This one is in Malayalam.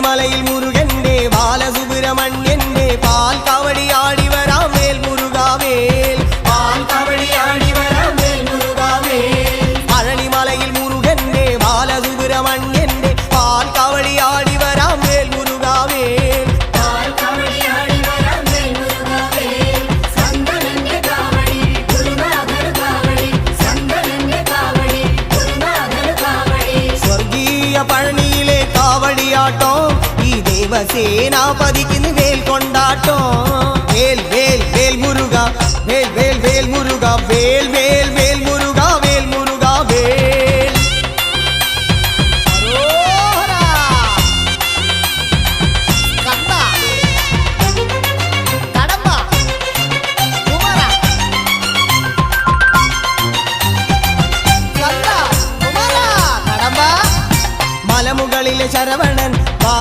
പഴനിമലയിൽ മുരുകന്റെ ബാലസുബ്രഹ്മണ്യന്റെ പാൽ കാവടിയാടി വരാം വേൽ മുരുകാവേൽ പാൽ കാവടിയാടി വരാം വേൽ മുരുകാവേൽ പഴനിമലയിൽ മുരുകന്റെ ബാലസുബ്രഹ്മണ്യന്റെ പാൽ കാവടിയാടി വരാം വേൽ മുരുകാവേൽ പാൽ കാവടിയാടി വരാം വേൽ മുരുകാവേൽ സന്തനന്റെ കാവടി ഗുരുനാഥൻ കാവടി സന്തനന്റെ കാവടി ഗുരുനാഥൻ കാവടി സ്വർഗീയ പഴനിയിലെ കാവടിയാട്ടോ ഈ ദേവസേനാപതിക്ക് വേൽ കൊണ്ടാട്ടോ വേൽ വേൽ